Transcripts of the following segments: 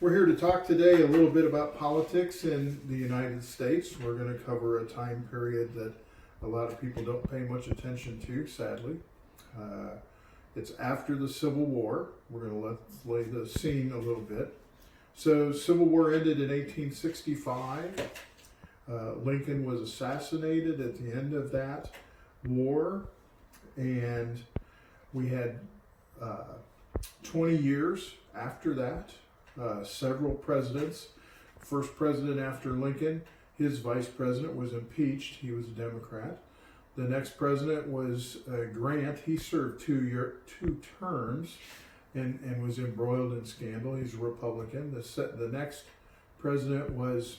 We're here to talk today a little bit about politics in the United States. We're going to cover a time period that a lot of people don't pay much attention to, sadly. It's after the Civil War. We're going to lay the scene a little bit. So, Civil War ended in 1865. Lincoln was assassinated at the end of that war, and we had 20 years after that. Several presidents. First president after Lincoln, his vice president was impeached. He was a Democrat. The next president was Grant. He served two terms and was embroiled in scandal. He's a Republican. The next president was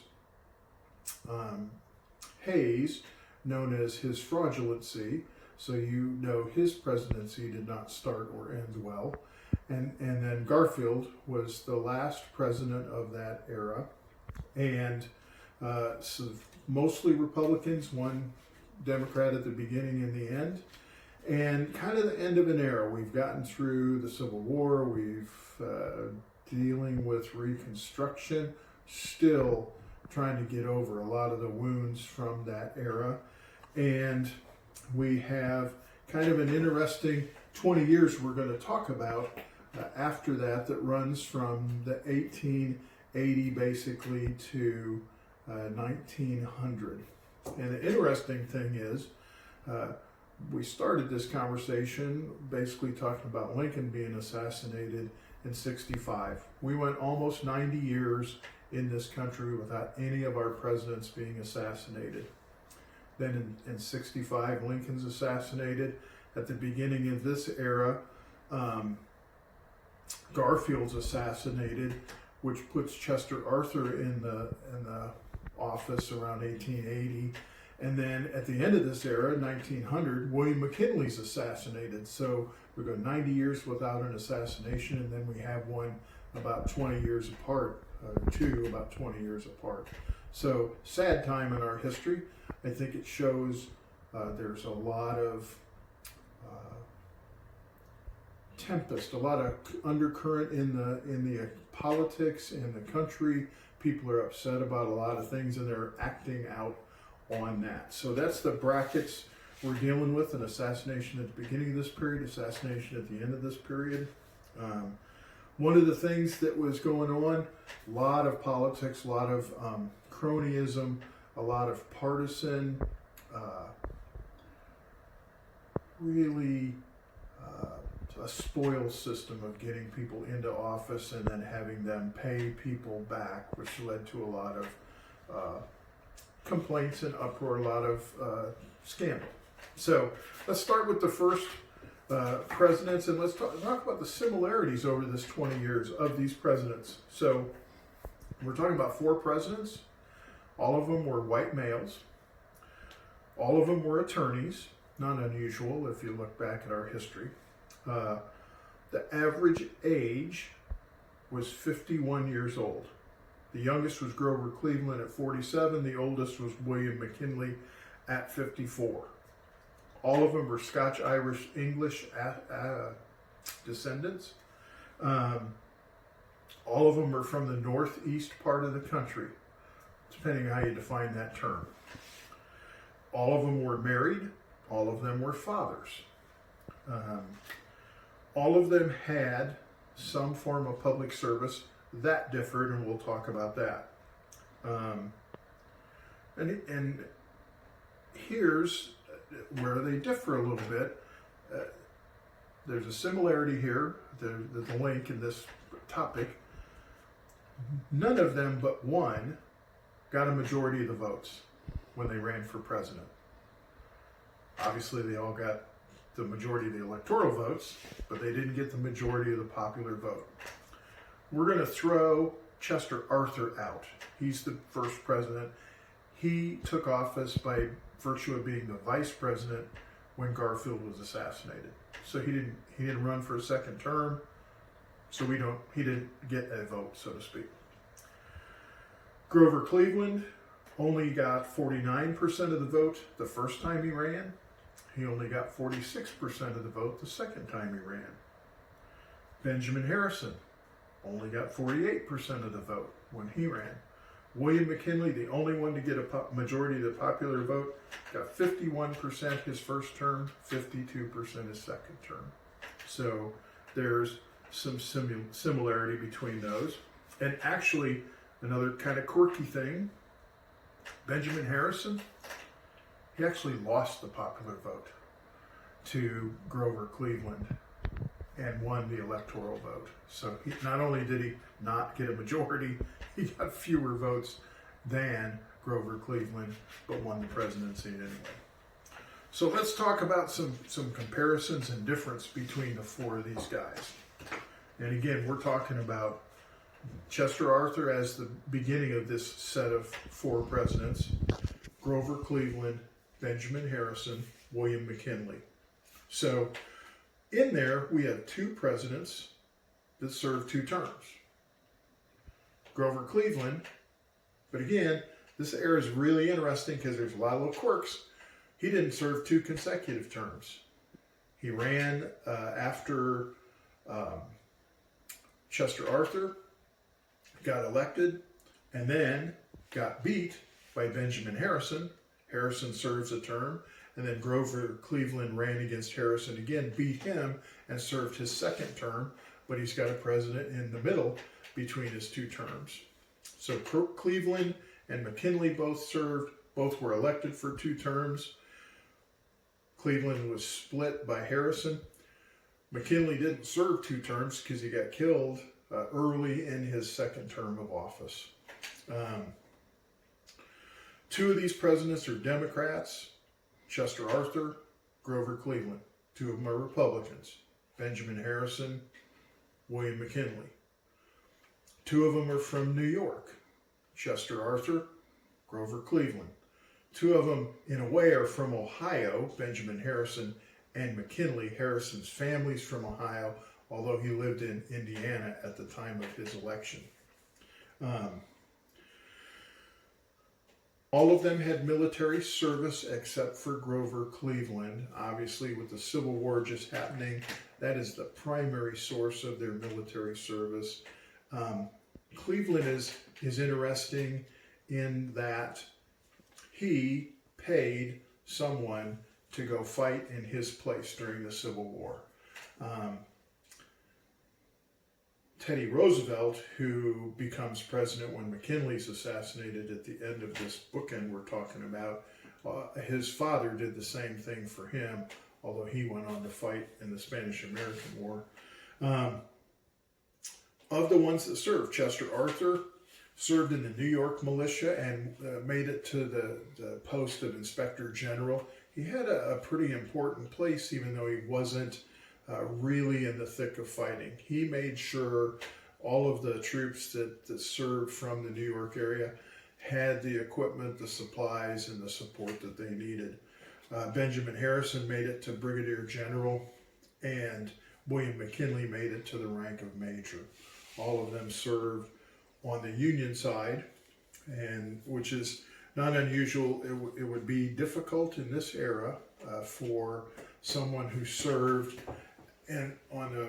Hayes, known as his fraudulency. So you know his presidency did not start or end well. And then Garfield was the last president of that era. And so mostly Republicans, one Democrat at the beginning and the end. And kind of the end of an era. We've gotten through the Civil War. We've dealing with Reconstruction. Still trying to get over a lot of the wounds from that era. And we have kind of an interesting 20 years we're going to talk about after that runs from the 1880 basically to 1900. And the interesting thing is, we started this conversation basically talking about Lincoln being assassinated in 65. We went almost 90 years in this country without any of our presidents being assassinated. Then in 65, Lincoln's assassinated. At the beginning of this era, Garfield's assassinated, which puts Chester Arthur in the office around 1880. And then at the end of this era, 1900, William McKinley's assassinated. So we go 90 years without an assassination, and then we have one about 20 years apart, two about 20 years apart. So sad time in our history. I think it shows there's a lot of tempest, a lot of undercurrent in the politics in the country. People are upset about a lot of things, and they're acting out on that. So that's the brackets we're dealing with: an assassination at the beginning of this period, assassination at the end of this period. One of the things that was going on, a lot of politics, a lot of cronyism, a lot of partisan, really a spoil system of getting people into office and then having them pay people back, which led to a lot of complaints and uproar, a lot of scandal. So let's start with the first presidents, and let's talk about the similarities over this 20 years of these presidents. So we're talking about four presidents. All of them were white males. All of them were attorneys, not unusual if you look back at our history. The average age was 51 years old. The youngest was Grover Cleveland at 47. The oldest was William McKinley at 54. All of them were Scotch, Irish, English descendants. All of them are from the northeast part of the country, depending on how you define that term. All of them were married. All of them were fathers. All of them had some form of public service. That differed, and we'll talk about that. And here's where they differ a little bit. There's a similarity here, the link in this topic. None of them but one got a majority of the votes when they ran for president. Obviously, they all got the majority of the electoral votes, but they didn't get the majority of the popular vote. We're going to throw Chester Arthur out. He's the first president. He took office by virtue of being the vice president when Garfield was assassinated. So he didn't run for a second term. So he didn't get a vote, so to speak. Grover Cleveland only got 49% of the vote the first time he ran. He only got 46% of the vote the second time he ran. Benjamin Harrison only got 48% of the vote when he ran. William McKinley, the only one to get a majority of the popular vote, got 51% his first term, 52% his second term. So there's some similarity between those. And actually, another kind of quirky thing, Benjamin Harrison, he actually lost the popular vote to Grover Cleveland and won the electoral vote. So not only did he not get a majority, he got fewer votes than Grover Cleveland, but won the presidency anyway. So let's talk about some comparisons and difference between the four of these guys. And again, we're talking about Chester Arthur as the beginning of this set of four presidents, Grover Cleveland, Benjamin Harrison, William McKinley. So in there, we have two presidents that served 2 terms. Grover Cleveland, but again, this era is really interesting because there's a lot of little quirks. He didn't serve 2 consecutive terms. He ran after Chester Arthur, got elected, and then got beat by Benjamin Harrison. Harrison serves a term, and then Grover Cleveland ran against Harrison again, beat him, and served his second term, but he's got a president in the middle between his 2 terms. So Cleveland and McKinley both served, both were elected for 2 terms. Cleveland was split by Harrison. McKinley didn't serve 2 terms because he got killed early in his second term of office. 2 of these presidents are Democrats, Chester Arthur, Grover Cleveland. 2 of them are Republicans, Benjamin Harrison, William McKinley. 2 of them are from New York, Chester Arthur, Grover Cleveland. 2 of them, in a way, are from Ohio, Benjamin Harrison and McKinley. Harrison's family's from Ohio, although he lived in Indiana at the time of his election. All of them had military service except for Grover Cleveland. Obviously, with the Civil War just happening, that is the primary source of their military service. Cleveland is interesting in that he paid someone to go fight in his place during the Civil War. Teddy Roosevelt, who becomes president when McKinley's assassinated at the end of this bookend we're talking about, his father did the same thing for him, although he went on to fight in the Spanish-American War. Of the ones that served, Chester Arthur served in the New York militia and made it to the post of Inspector General. He had a pretty important place, even though he wasn't really in the thick of fighting. He made sure all of the troops that served from the New York area had the equipment, the supplies, and the support that they needed. Benjamin Harrison made it to Brigadier General, and William McKinley made it to the rank of Major. All of them served on the Union side, and which is not unusual. It would be difficult in this era for someone who served and on the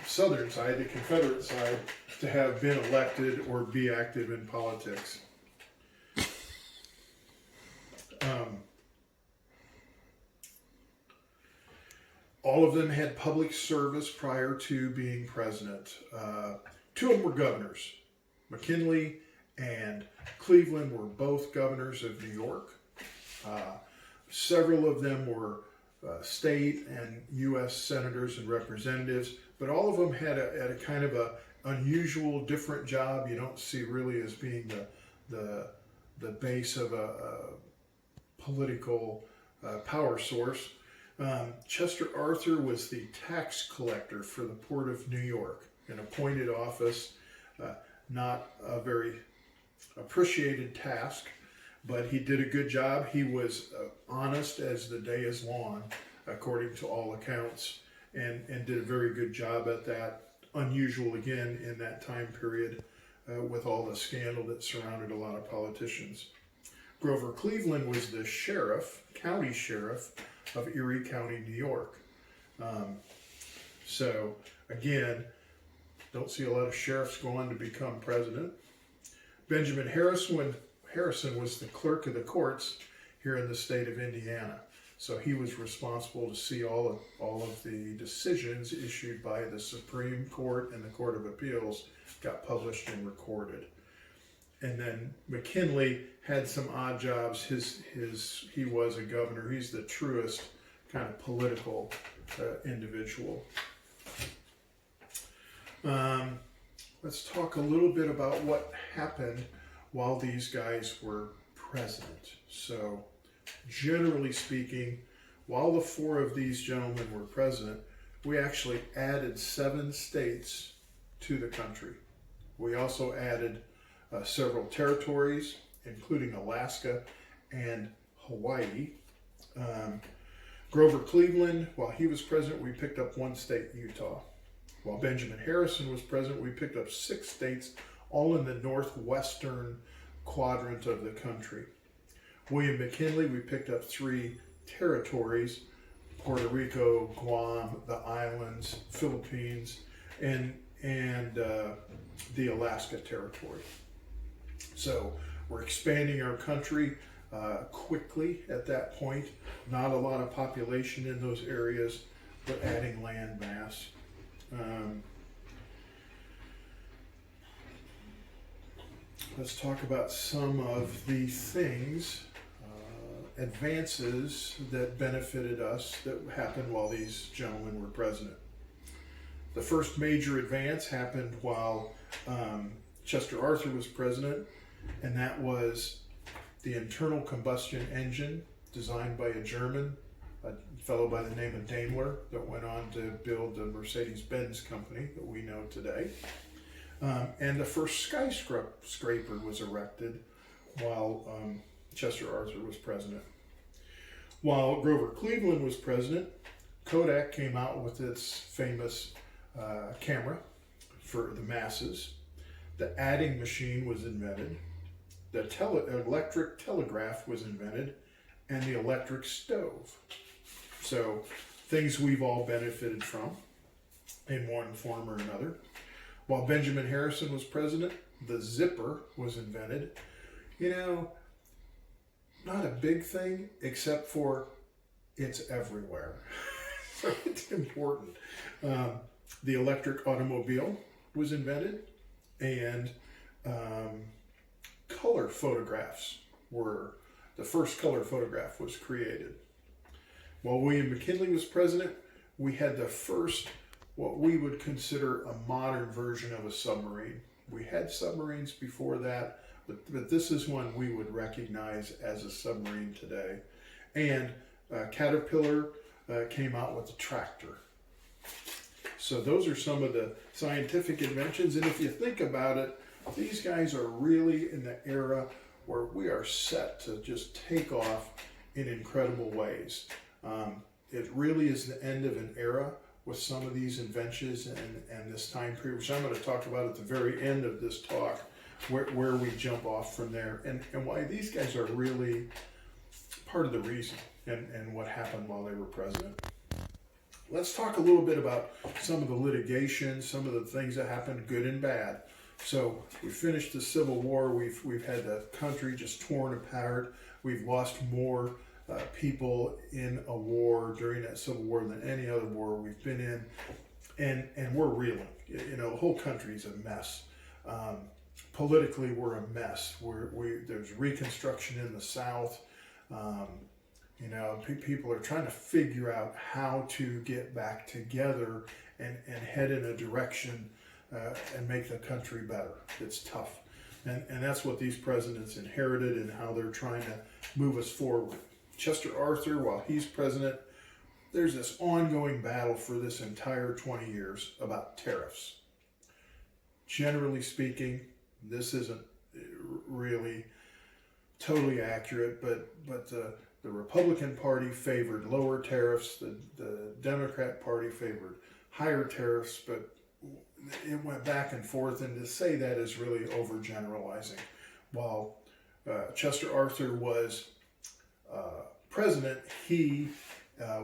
Southern side, the Confederate side, to have been elected or be active in politics. All of them had public service prior to being president. 2 of them were governors. McKinley and Cleveland were both governors of New York. Several of them were state and U.S. senators and representatives, but all of them had a kind of a unusual, different job. You don't see really as being the base of a political power source. Chester Arthur was the tax collector for the Port of New York, an appointed office, not a very appreciated task, but he did a good job. He was honest as the day is long, according to all accounts, and did a very good job at that. Unusual, again, in that time period with all the scandal that surrounded a lot of politicians. Grover Cleveland was the sheriff, county sheriff of Erie County, New York. So, again, Don't see a lot of sheriffs go on to become president. Benjamin Harrison was the clerk of the courts here in the state of Indiana. So he was responsible to see all of the decisions issued by the Supreme Court and the Court of Appeals got published and recorded. And then McKinley had some odd jobs. He was a governor. He's the truest kind of political individual. Let's talk a little bit about what happened while these guys were president. So, generally speaking, while the four of these gentlemen were president, we actually added 7 states to the country. We also added several territories, including Alaska and Hawaii. Grover Cleveland, while he was president, we picked up 1 state, Utah. While Benjamin Harrison was president, we picked up 6 states, all in the northwestern quadrant of the country. William McKinley, we picked up 3 territories: Puerto Rico, Guam, the islands, Philippines, and the Alaska territory. So we're expanding our country quickly at that point. Not a lot of population in those areas, but adding land mass. Let's talk about some of the things, advances that benefited us that happened while these gentlemen were president. The first major advance happened while Chester Arthur was president, and that was the internal combustion engine designed by a German, a fellow by the name of Daimler, that went on to build the Mercedes-Benz company that we know today. And the first skyscraper was erected while Chester Arthur was president. While Grover Cleveland was president, Kodak came out with its famous camera for the masses. The adding machine was invented. The electric telegraph was invented, and the electric stove. So things we've all benefited from in one form or another. While Benjamin Harrison was president, the zipper was invented. You know, not a big thing, except for it's everywhere. So it's important. The electric automobile was invented, and color photographs the first color photograph was created. While William McKinley was president, we had the first, what we would consider a modern version of a submarine. We had submarines before that, but this is one we would recognize as a submarine today. And Caterpillar came out with a tractor. So those are some of the scientific inventions. And if you think about it, these guys are really in the era where we are set to just take off in incredible ways. It really is the end of an era with some of these inventions and this time period, which I'm going to talk about at the very end of this talk, where we jump off from there, and why these guys are really part of the reason and what happened while they were president. Let's talk a little bit about some of the litigation, some of the things that happened, good and bad. So we finished the Civil War. We've had the country just torn apart. We've lost more people in a war during that Civil War than any other war we've been in, and we're reeling. You know, the whole country's a mess. Politically, we're a mess. There's Reconstruction in the South. You know, people are trying to figure out how to get back together and head in a direction and make the country better. It's tough. And that's what these presidents inherited and how they're trying to move us forward. Chester Arthur, while he's president, there's this ongoing battle for this entire 20 years about tariffs. Generally speaking, this isn't really totally accurate, but the Republican Party favored lower tariffs, the Democrat Party favored higher tariffs, but it went back and forth, and to say that is really overgeneralizing. While Chester Arthur was president, he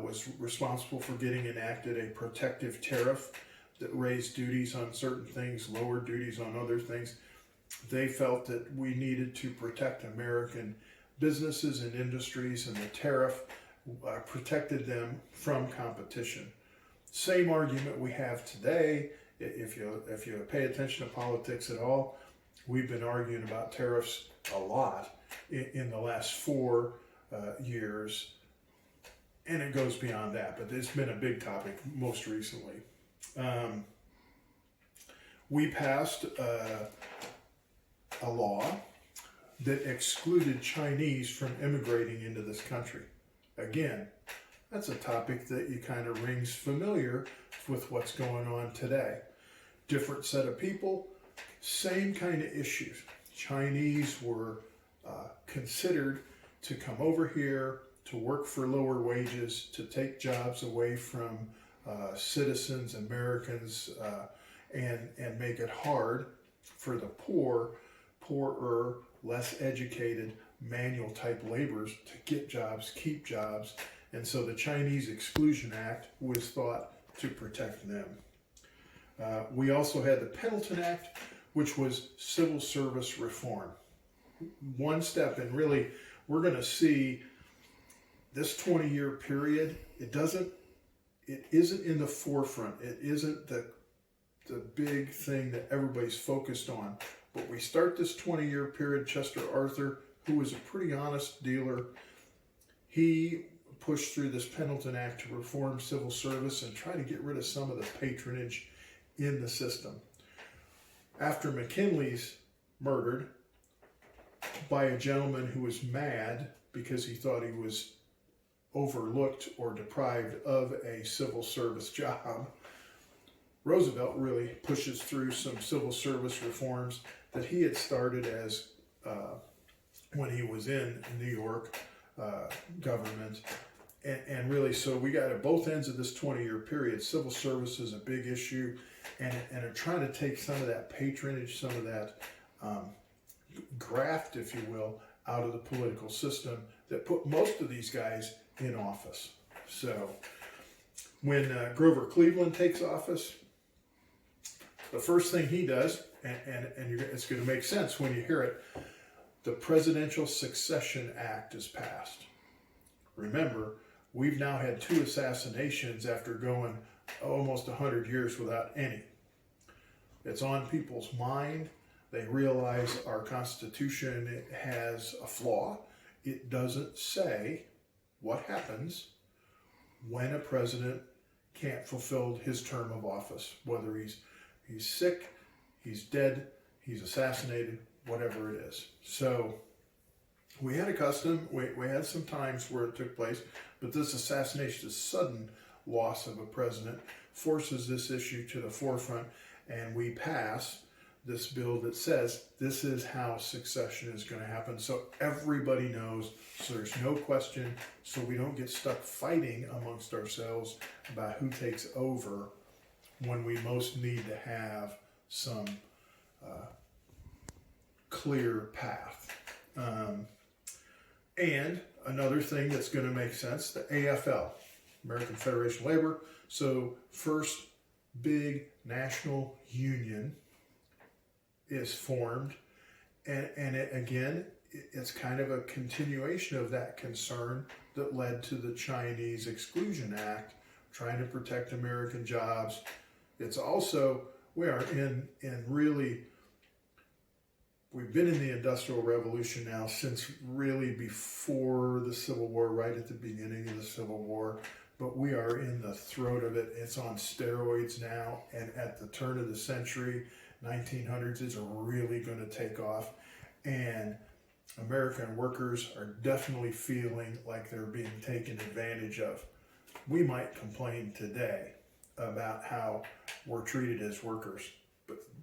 was responsible for getting enacted a protective tariff that raised duties on certain things, lowered duties on other things. They felt that we needed to protect American businesses and industries, and the tariff protected them from competition. Same argument we have today. If you pay attention to politics at all, we've been arguing about tariffs a lot in the last 4 years, and it goes beyond that, but it's been a big topic most recently. We passed a law that excluded Chinese from immigrating into this country. Again, that's a topic that you kind of rings familiar with what's going on today. Different set of people, same kind of issues. Chinese were considered to come over here to work for lower wages, to take jobs away from citizens, Americans, and make it hard for the poorer, less educated, manual type laborers to get jobs, keep jobs. And so the Chinese Exclusion Act was thought to protect them. We also had the Pendleton Act, which was civil service reform. One step, and really we're going to see this 20-year period, it isn't in the forefront. It isn't the big thing that everybody's focused on. But we start this 20-year period, Chester Arthur, who was a pretty honest dealer, he pushed through this Pendleton Act to reform civil service and try to get rid of some of the patronage in the system. After McKinley's murdered by a gentleman who was mad because he thought he was overlooked or deprived of a civil service job, Roosevelt really pushes through some civil service reforms that he had started as when he was in New York government. And really, so we got at both ends of this 20-year period, civil service is a big issue, and are trying to take some of that patronage, some of that graft, if you will, out of the political system that put most of these guys in office. So when Grover Cleveland takes office, the first thing he does, and it's going to make sense when you hear it, the Presidential Succession Act is passed. Remember, we've now had 2 assassinations after going almost 100 years without any. It's on people's mind. They realize our Constitution has a flaw. It doesn't say what happens when a president can't fulfill his term of office, whether he's sick, he's dead, he's assassinated, whatever it is. So we had a custom, we had some times where it took place, but this assassination, this sudden loss of a president, forces this issue to the forefront, and we pass this bill that says this is how succession is going to happen. So everybody knows, so there's no question, so we don't get stuck fighting amongst ourselves about who takes over when we most need to have some clear path. And another thing that's going to make sense, the AFL, American Federation of Labor. So first big national union is formed, and it's kind of a continuation of that concern that led to the Chinese Exclusion Act, trying to protect American jobs. It's also, we are in really, we've been in the Industrial Revolution now since really before the Civil War, right at the beginning of the Civil War, but we are in the throat of it. It's on steroids now, and at the turn of the century, 1900s, is really going to take off, and American workers are definitely feeling like they're being taken advantage of. We might complain today about how we're treated as workers,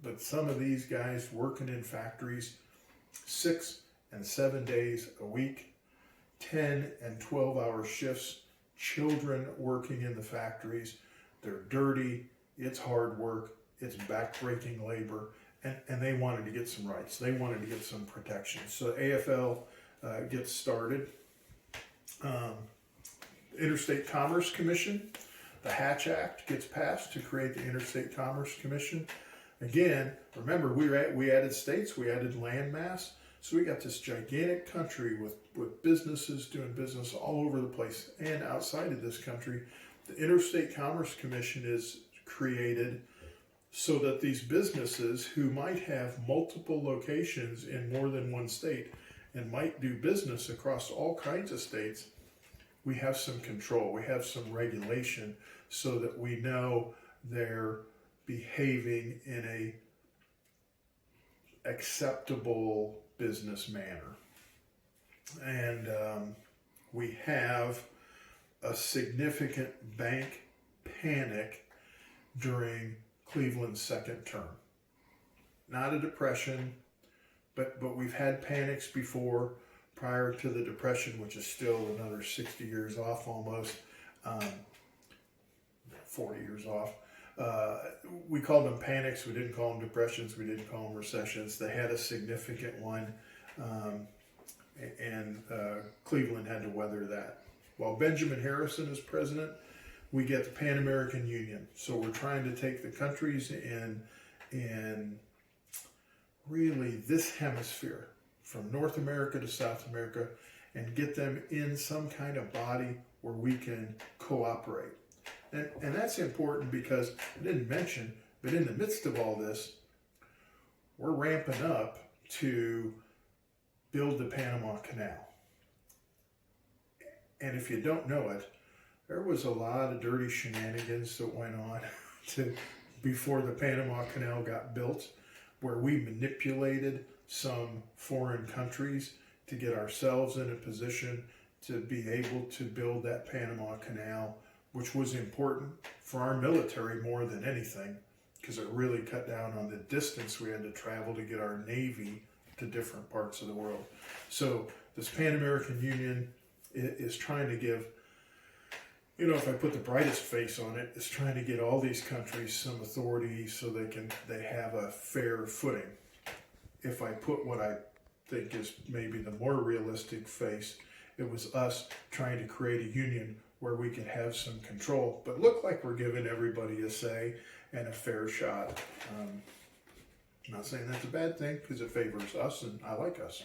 but some of these guys working in factories 6 and 7 days a week, 10 and 12-hour shifts, children working in the factories, they're dirty, it's hard work, it's backbreaking labor, and they wanted to get some rights. They wanted to get some protection. So AFL gets started. Interstate Commerce Commission, The Hatch Act gets passed to create the Interstate Commerce Commission. Again, remember, we added states, we added land mass, so we got this gigantic country with businesses doing business all over the place and outside of this country. The Interstate Commerce Commission is created so that these businesses who might have multiple locations in more than one state and might do business across all kinds of states, we have some control, we have some regulation so that we know they're behaving in a acceptable business manner. And we have a significant bank panic during Cleveland's second term. Not a depression, but we've had panics before, prior to the Depression, which is still another 60 years off almost, 40 years off. We called them panics. We didn't call them depressions. We didn't call them recessions. They had a significant one, and Cleveland had to weather that. While Benjamin Harrison is president, we get the Pan American Union. So we're trying to take the countries in really this hemisphere, from North America to South America, and get them in some kind of body where we can cooperate. And that's important because I didn't mention, but in the midst of all this, we're ramping up to build the Panama Canal. And if you don't know it, there was a lot of dirty shenanigans that went on before the Panama Canal got built, where we manipulated some foreign countries to get ourselves in a position to be able to build that Panama Canal, which was important for our military more than anything, because it really cut down on the distance we had to travel to get our Navy to different parts of the world. So this Pan American Union is trying to give, if I put the brightest face on it, it's trying to get all these countries some authority so they have a fair footing. If I put what I think is maybe the more realistic face, it was us trying to create a union where we could have some control, but look like we're giving everybody a say and a fair shot. I'm not saying that's a bad thing, because it favors us, and I like us.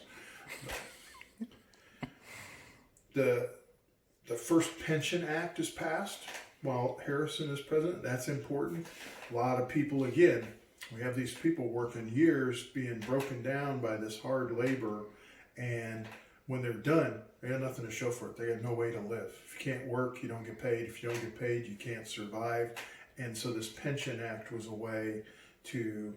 The first Pension Act is passed while Harrison is president. That's important. A lot of people, again, we have these people working years being broken down by this hard labor, and when they're done, they have nothing to show for it. They have no way to live. If you can't work, you don't get paid. If you don't get paid, you can't survive. And so this Pension Act was a way to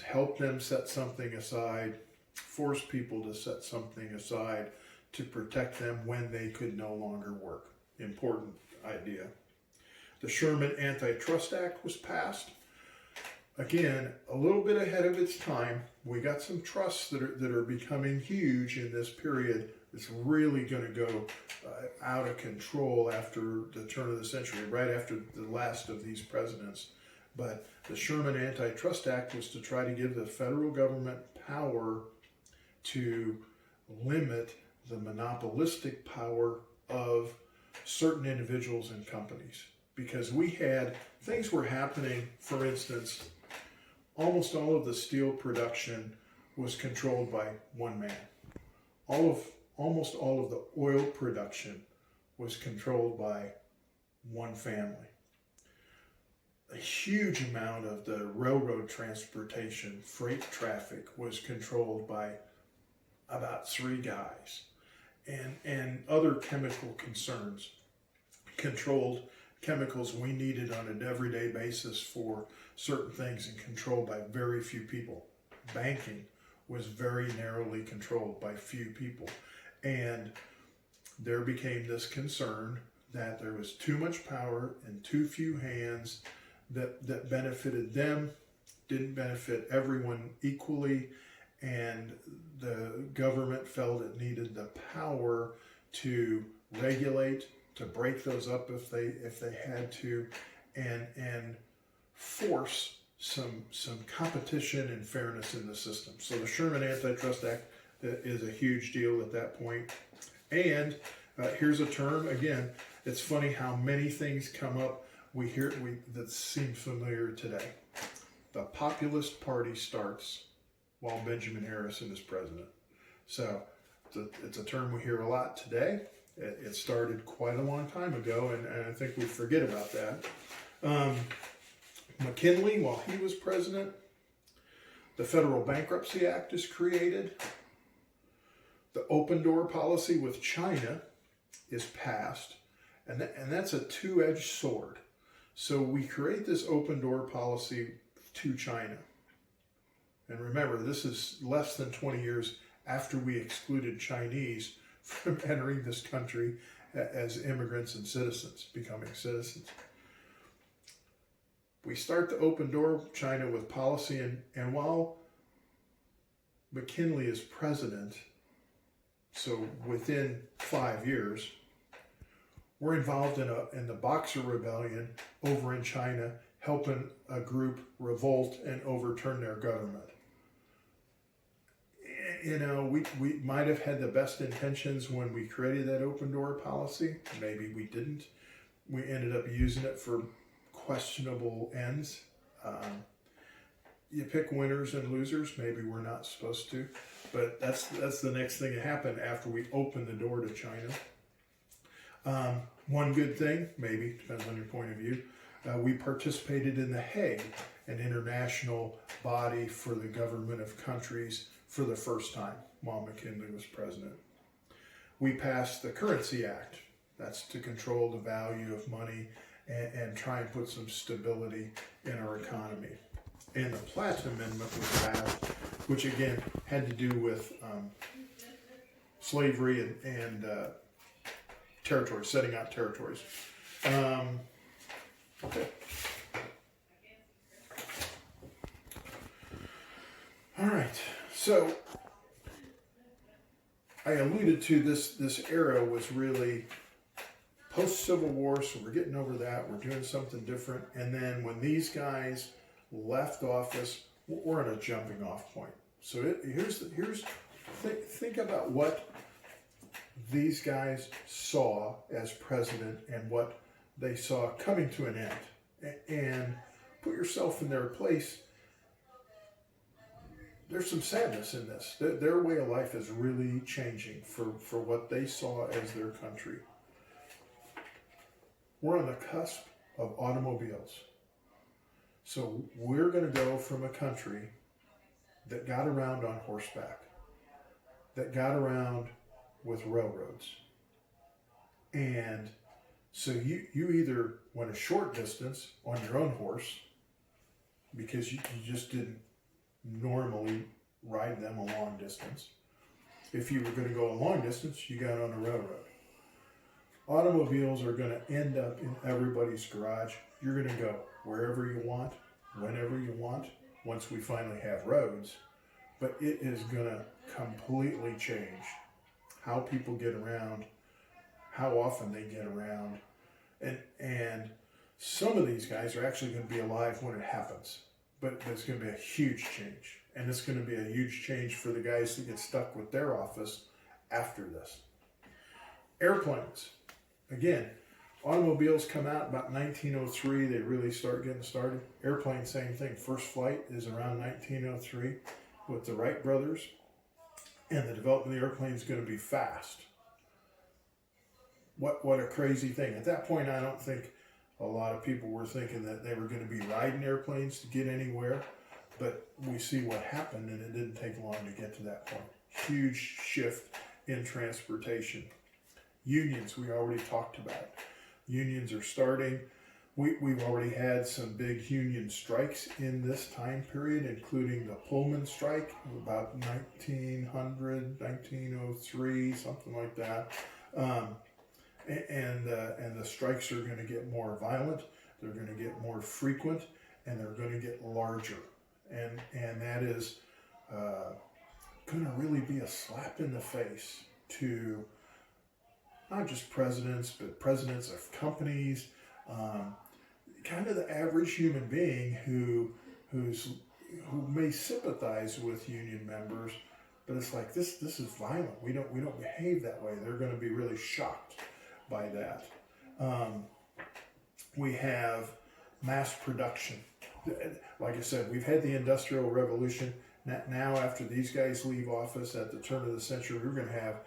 help them set something aside, force people to set something aside to protect them when they could no longer work. Important idea. The Sherman Antitrust Act was passed. Again, a little bit ahead of its time. We got some trusts that are becoming huge in this period. It's really going to go out of control after the turn of the century, right after the last of these presidents. But the Sherman Antitrust Act was to try to give the federal government power to limit the monopolistic power of certain individuals and companies. Because things were happening, for instance, almost all of the steel production was controlled by one man. Almost all of the oil production was controlled by one family. A huge amount of the railroad transportation, freight traffic, was controlled by about 3 guys. And other chemical concerns controlled chemicals we needed on an everyday basis for certain things and controlled by very few people. Banking was very narrowly controlled by few people. And there became this concern that there was too much power in too few hands that benefited them, didn't benefit everyone equally, and the government felt it needed the power to regulate, to break those up if they had to, and force some competition and fairness in the system. So the Sherman Antitrust Act is a huge deal at that point. And here's a term, again, It's funny how many things come up that seem familiar today. The Populist Party starts while Benjamin Harrison is president. So it's a term we hear a lot today. It started quite a long time ago, and I think we forget about that. McKinley, while he was president, the Federal Bankruptcy Act is created. The open door policy with China is passed, and that's a two-edged sword. So we create this open door policy to China. And remember, this is less than 20 years after we excluded Chinese from entering this country as immigrants and citizens, becoming citizens. We start the open door China with policy, and while McKinley is president, so within 5 years, we're involved in the Boxer Rebellion over in China, helping a group revolt and overturn their government. You know, we might have had the best intentions when we created that open door policy. Maybe we didn't. We ended up using it for questionable ends. You pick winners and losers. Maybe we're not supposed to, but that's the next thing that happened after we opened the door to China. One good thing, maybe, depends on your point of view, we participated in the Hague, an international body for the government of countries, for the first time while McKinley was president. We passed the Currency Act. That's to control the value of money and try and put some stability in our economy. And the Platt Amendment was passed, which again had to do with slavery and territories, setting out territories. Okay. All right. So I alluded to this era was really post-Civil War, so we're getting over that. We're doing something different. And then when these guys left office, we're at a jumping off point. So think about what these guys saw as president and what they saw coming to an end, and put yourself in their place. There's some sadness in this. Their way of life is really changing for what they saw as their country. We're on the cusp of automobiles. So we're going to go from a country that got around on horseback, that got around with railroads. And so you either went a short distance on your own horse because you just didn't normally ride them a long distance. If you were going to go a long distance, you got on a railroad. Automobiles are going to end up in everybody's garage. You're going to go wherever you want, whenever you want, once we finally have roads. But it is going to completely change how people get around, how often they get around. And some of these guys are actually going to be alive when it happens. But it's going to be a huge change. And it's going to be a huge change for the guys that get stuck with their office after this. Airplanes. Again, automobiles come out about 1903. They really start getting started. Airplanes, same thing. First flight is around 1903 with the Wright brothers. And the development of the airplane is going to be fast. What a crazy thing. At that point, I don't think a lot of people were thinking that they were going to be riding airplanes to get anywhere. But we see what happened, and it didn't take long to get to that point. Huge shift in transportation. Unions, we already talked about. Unions are starting. We've already had some big union strikes in this time period, including the Pullman strike, about 1900, 1903, something like that. And the strikes are going to get more violent, they're going to get more frequent, and they're going to get larger. And that is going to really be a slap in the face to not just presidents, but presidents of companies, kind of the average human being who may sympathize with union members, but it's like this is violent. We don't behave that way. They're going to be really shocked by that. Um, we have mass production. Like I said, we've had the Industrial Revolution. Now, after these guys leave office at the turn of the century, we're going to have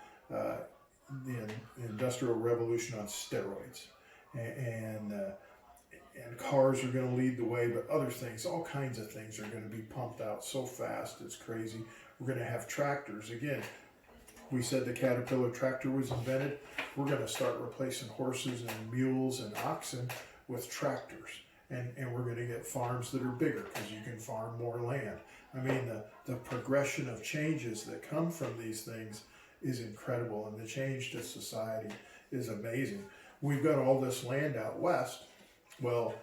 the Industrial Revolution on steroids, and cars are going to lead the way, but other things, all kinds of things, are going to be pumped out so fast it's crazy. We're going to have tractors again. We said the Caterpillar tractor was invented. We're going to start replacing horses and mules and oxen with tractors. And we're going to get farms that are bigger because you can farm more land. I mean, the progression of changes that come from these things is incredible, and the change to society is amazing. We've got all this land out west. Well,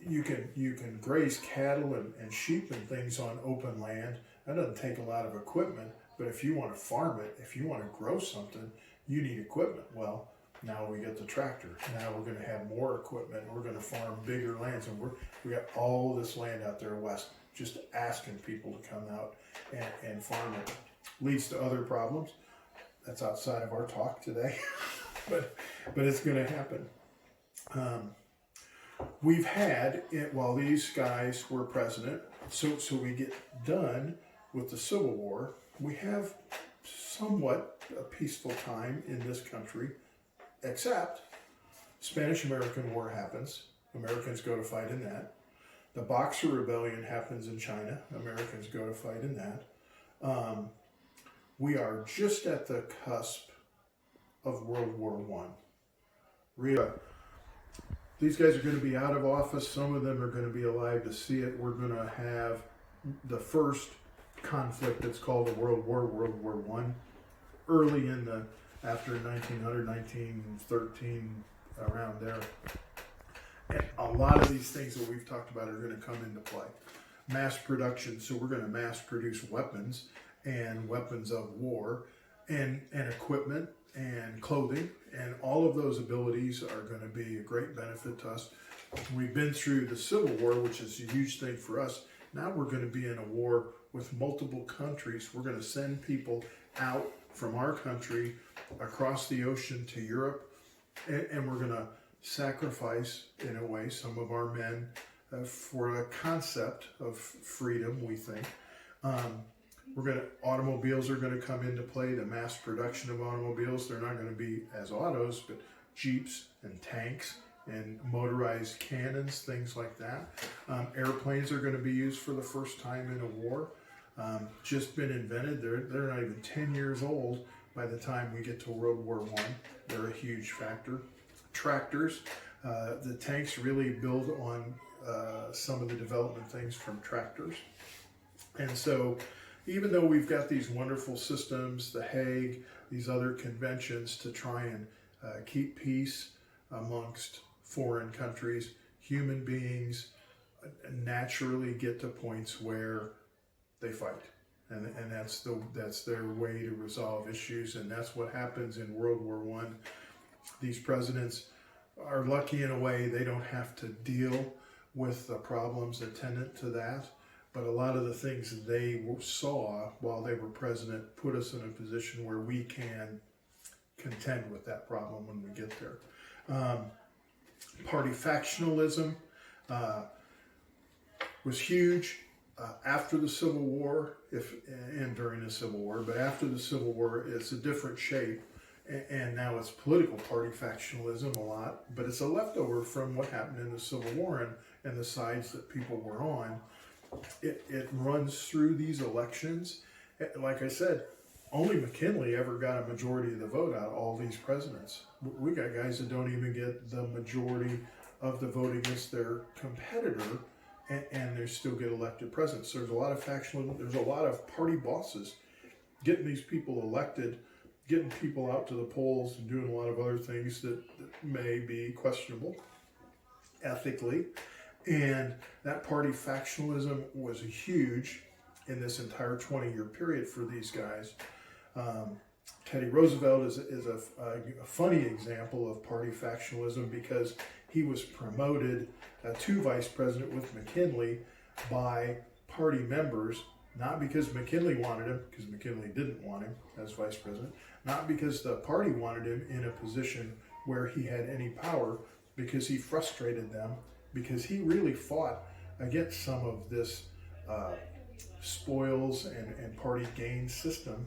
you can graze cattle and sheep and things on open land. That doesn't take a lot of equipment, but if you want to farm it, if you want to grow something, you need equipment. Well, now we get the tractor. Now we're going to have more equipment. We're going to farm bigger lands, and we got all this land out there west, just asking people to come out and farm it. Leads to other problems. That's outside of our talk today, but it's going to happen. We've had it while these guys were president. So we get done with the Civil War. We have somewhat a peaceful time in this country. Except Spanish-American War happens. Americans go to fight in that. The Boxer Rebellion happens in China. Americans go to fight in that. We are just at the cusp of World War I. These guys are going to be out of office. Some of them are going to be alive to see it. We're going to have the first conflict that's called the World War I. Early in the after 1900, 1913, around there. And a lot of these things that we've talked about are going to come into play. Mass production, so we're going to mass produce weapons and weapons of war and equipment and clothing, and all of those abilities are going to be a great benefit to us. We've been through the Civil War, which is a huge thing for us. Now we're going to be in a war with multiple countries. We're going to send people out from our country across the ocean to Europe, and we're going to sacrifice, in a way, some of our men for a concept of freedom, we think. Automobiles are going to come into play, the mass production of automobiles. They're not going to be as autos, but jeeps and tanks and motorized cannons, things like that. Airplanes are going to be used for the first time in a war. Just been invented. They're not even 10 years old by the time we get to World War I. They're a huge factor. Tractors. The tanks really build on some of the development things from tractors. And so even though we've got these wonderful systems, the Hague, these other conventions to try and keep peace amongst foreign countries, human beings naturally get to points where they fight. And that's their way to resolve issues, and that's what happens in World War I. These presidents are lucky in a way; they don't have to deal with the problems attendant to that. But a lot of the things they saw while they were president put us in a position where we can contend with that problem when we get there. Party factionalism was huge. After the Civil War, and during the Civil War, but after the Civil War, it's a different shape, and now it's political party factionalism a lot, but it's a leftover from what happened in the Civil War and the sides that people were on. It runs through these elections. Like I said, only McKinley ever got a majority of the vote out of all these presidents. We got guys that don't even get the majority of the vote against their competitor, and they still get elected presidents. So there's a lot of factionalism. There's a lot of party bosses getting these people elected, getting people out to the polls, and doing a lot of other things that may be questionable ethically. And that party factionalism was huge in this entire 20-year period for these guys. Teddy Roosevelt is a funny example of party factionalism because he was promoted to vice president with McKinley by party members, not because McKinley wanted him, because McKinley didn't want him as vice president, not because the party wanted him in a position where he had any power, because he frustrated them, because he really fought against some of this spoils and party gain system.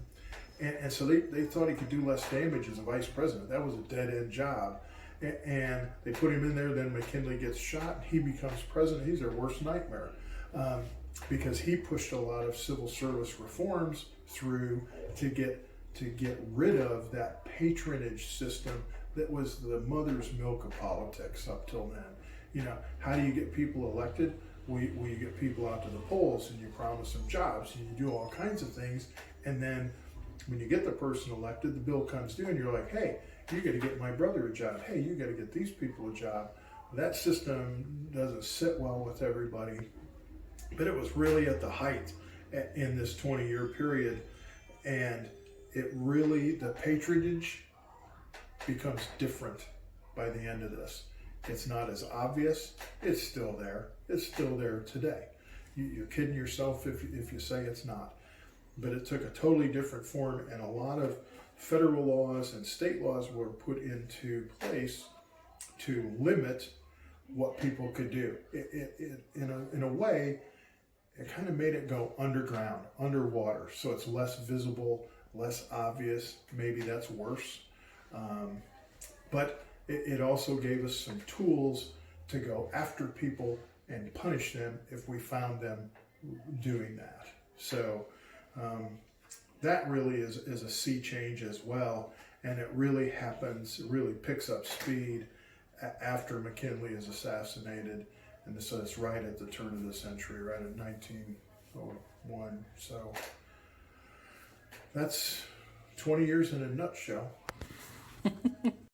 And so they thought he could do less damage as a vice president. That was a dead end job. And they put him in there. Then McKinley gets shot. And he becomes president. He's their worst nightmare, because he pushed a lot of civil service reforms through to get rid of that patronage system that was the mother's milk of politics up till then. You know, how do you get people elected? Well, you get people out to the polls and you promise them jobs and you do all kinds of things. And then when you get the person elected, the bill comes due and you're like, hey, you got to get my brother a job. Hey, you got to get these people a job. That system doesn't sit well with everybody. But it was really at the height in this 20-year period. And it really, the patronage becomes different by the end of this. It's not as obvious. It's still there. It's still there today. You're kidding yourself if you say it's not. But it took a totally different form, and a lot of federal laws and state laws were put into place to limit what people could do. In a way, it kind of made it go underground, underwater, so it's less visible, less obvious. Maybe that's worse. But it also gave us some tools to go after people and punish them if we found them doing that. So that really is a sea change as well. And it really happens, it really picks up speed after McKinley is assassinated. And so it's right at the turn of the century, right at 1901. So that's 20 years in a nutshell.